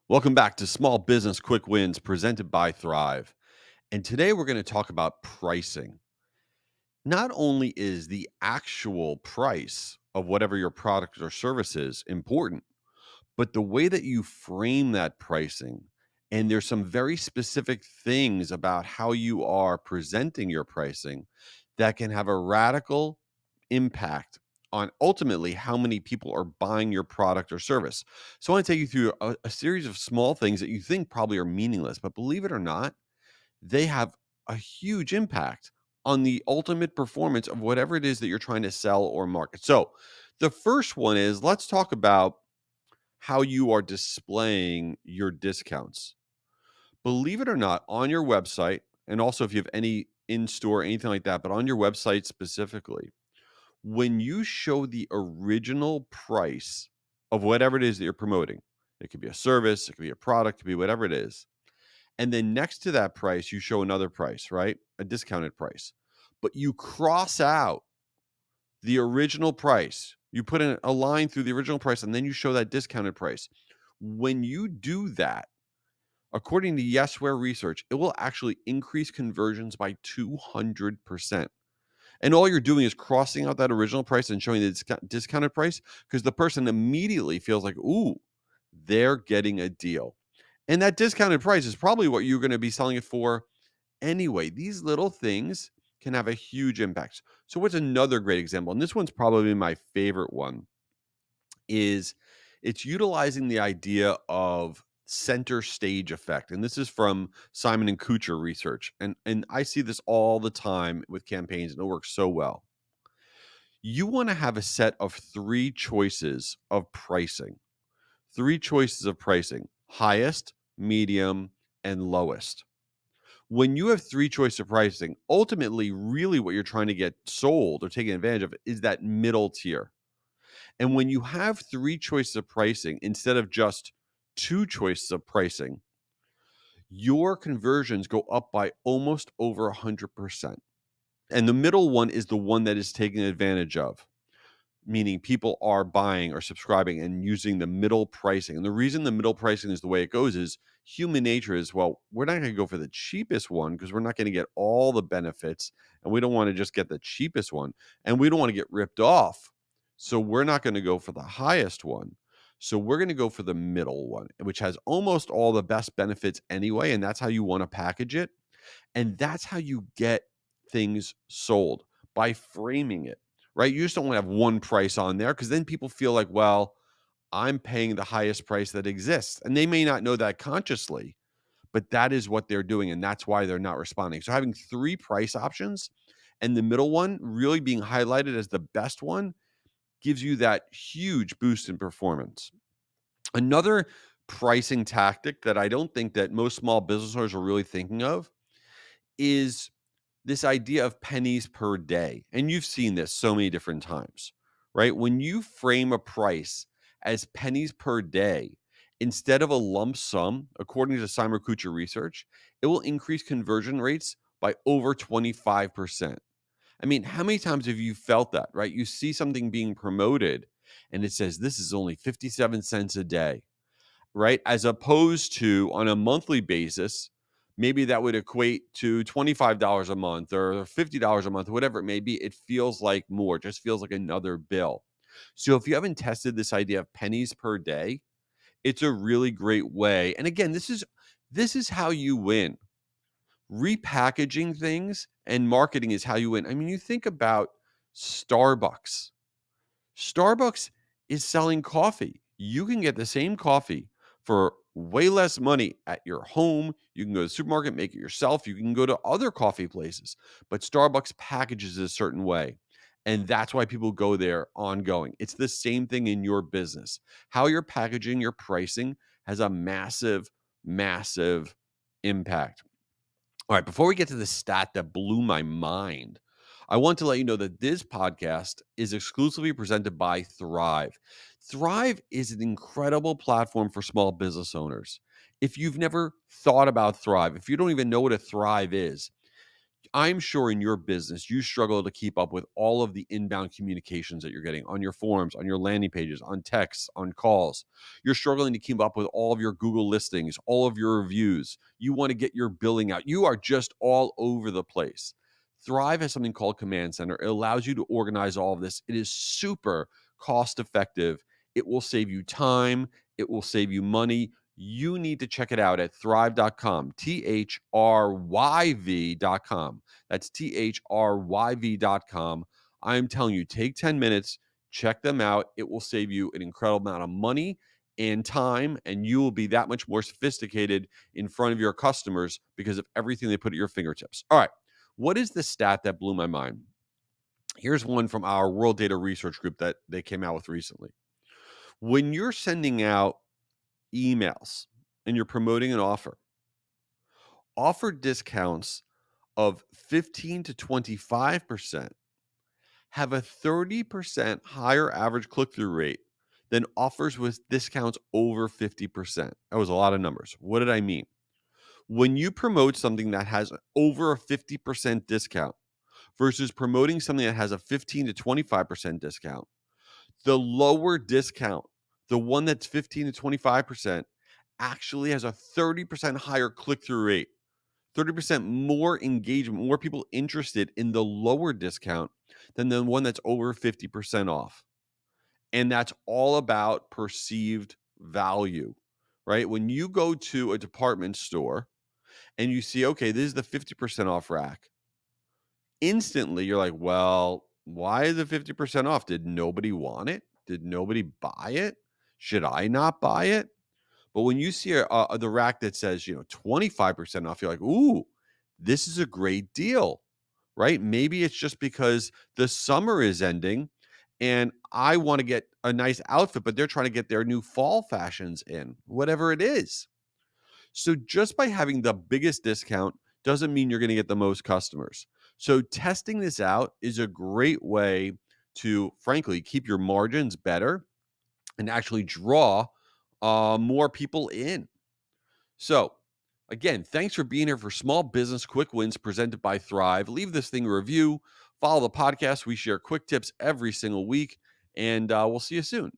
Welcome back to Small Business Quick Wins presented by Thryv. And today we're going to talk about pricing. Not only is the actual price of whatever your product or service is important, but the way that you frame that pricing, and there's some very specific things about how you are presenting your pricing that can have a radical impact on ultimately how many people are buying your product or service. So I want to take you through a series of small things that you think probably are meaningless, but believe it or not, they have a huge impact on the ultimate performance of whatever it is that you're trying to sell or market. So the first one is, let's talk about how you are displaying your discounts. Believe it or not, on your website, and also if you have any in store, anything like that, but on your website specifically, when you show the original price of whatever it is that you're promoting, it could be a service, it could be a product, it could be whatever it is. And then next to that price, you show another price, right? A discounted price. But you cross out the original price. You put in a line through the original price and then you show that discounted price. When you do that, according to Yesware research, it will actually increase conversions by 200%. And all you're doing is crossing out that original price and showing the discounted price because the person immediately feels like, ooh, they're getting a deal. And that discounted price is probably what you're going to be selling it for anyway. These little things can have a huge impact. So what's another great example? And this one's probably my favorite one is it's utilizing the idea of center stage effect. And this is from Simon and Kucher research. And I see this all the time with campaigns and it works so well. You want to have a set of three choices of pricing. Three choices of pricing: highest, medium, and lowest. When you have three choices of pricing, ultimately, really what you're trying to get sold or taken advantage of is that middle tier. And when you have three choices of pricing instead of just two choices of pricing, your conversions go up by almost over 100%. And the middle one is the one that is taken advantage of, meaning people are buying or subscribing and using the middle pricing. And the reason the middle pricing is the way it goes is human nature is, well, we're not going to go for the cheapest one because we're not going to get all the benefits. And we don't want to just get the cheapest one. And we don't want to get ripped off. So we're not going to go for the highest one. So we're going to go for the middle one, which has almost all the best benefits anyway. And that's how you want to package it. And that's how you get things sold, by framing it, right? You just don't want to have one price on there because then people feel like, well, I'm paying the highest price that exists. And they may not know that consciously, but that is what they're doing. And that's why they're not responding. So having three price options and the middle one really being highlighted as the best one gives you that huge boost in performance. Another pricing tactic that I don't think that most small business owners are really thinking of is this idea of pennies per day. And you've seen this so many different times, right? When you frame a price as pennies per day instead of a lump sum, according to Simon Kucher research, it will increase conversion rates by over 25%. I mean, how many times have you felt that, right? You see something being promoted and it says this is only 57 cents a day, right? As opposed to on a monthly basis, maybe that would equate to $25 a month or $50 a month, whatever it may be. It feels like more, just feels like another bill. So if you haven't tested this idea of pennies per day, it's a really great way. And again, this is how you win. Repackaging things and marketing is how you win. I mean, you think about Starbucks. Starbucks is selling coffee. You can get the same coffee for way less money at your home. You can go to the supermarket, make it yourself. You can go to other coffee places, but Starbucks packages it a certain way. And that's why people go there ongoing. It's the same thing in your business. How you're packaging, your pricing has a massive, massive impact. All right, before we get to the stat that blew my mind, I want to let you know that this podcast is exclusively presented by Thryv. Thryv is an incredible platform for small business owners. If you've never thought about Thryv, if you don't even know what a Thryv is, I'm sure in your business, you struggle to keep up with all of the inbound communications that you're getting on your forums, on your landing pages, on texts, on calls. You're struggling to keep up with all of your Google listings, all of your reviews. You want to get your billing out. You are just all over the place. Thryv has something called Command Center. It allows you to organize all of this. It is super cost effective. It will save you time, it will save you money. You need to check it out at thryv.com, thryv.com. That's thryv.com. I'm telling you, take 10 minutes, check them out. It will save you an incredible amount of money and time, and you will be that much more sophisticated in front of your customers because of everything they put at your fingertips. All right. What is the stat that blew my mind? Here's one from our World Data Research Group that they came out with recently. When you're sending out emails and you're promoting an offer discounts of 15 to 25% have a 30% higher average click-through rate than offers with discounts over 50%. That was a lot of numbers. What did I mean? When you promote something that has over a 50% discount versus promoting something that has a 15 to 25% discount, the lower discount, the one that's 15 to 25%, actually has a 30% higher click-through rate, 30% more engagement, more people interested in the lower discount than the one that's over 50% off. And that's all about perceived value, right? When you go to a department store and you see, okay, this is the 50% off rack, instantly you're like, well, why is it 50% off? Did nobody want it? Did nobody buy it? Should I not buy it? But when you see the rack that says, 25% off, you're like, ooh, this is a great deal, right? Maybe it's just because the summer is ending and I want to get a nice outfit, but they're trying to get their new fall fashions in, whatever it is. So just by having the biggest discount doesn't mean you're going to get the most customers. So testing this out is a great way to, frankly, keep your margins better and actually draw more people in. So, again, thanks for being here for Small Business Quick Wins presented by Thryv. Leave this thing a review. Follow the podcast. We share quick tips every single week, and we'll see you soon.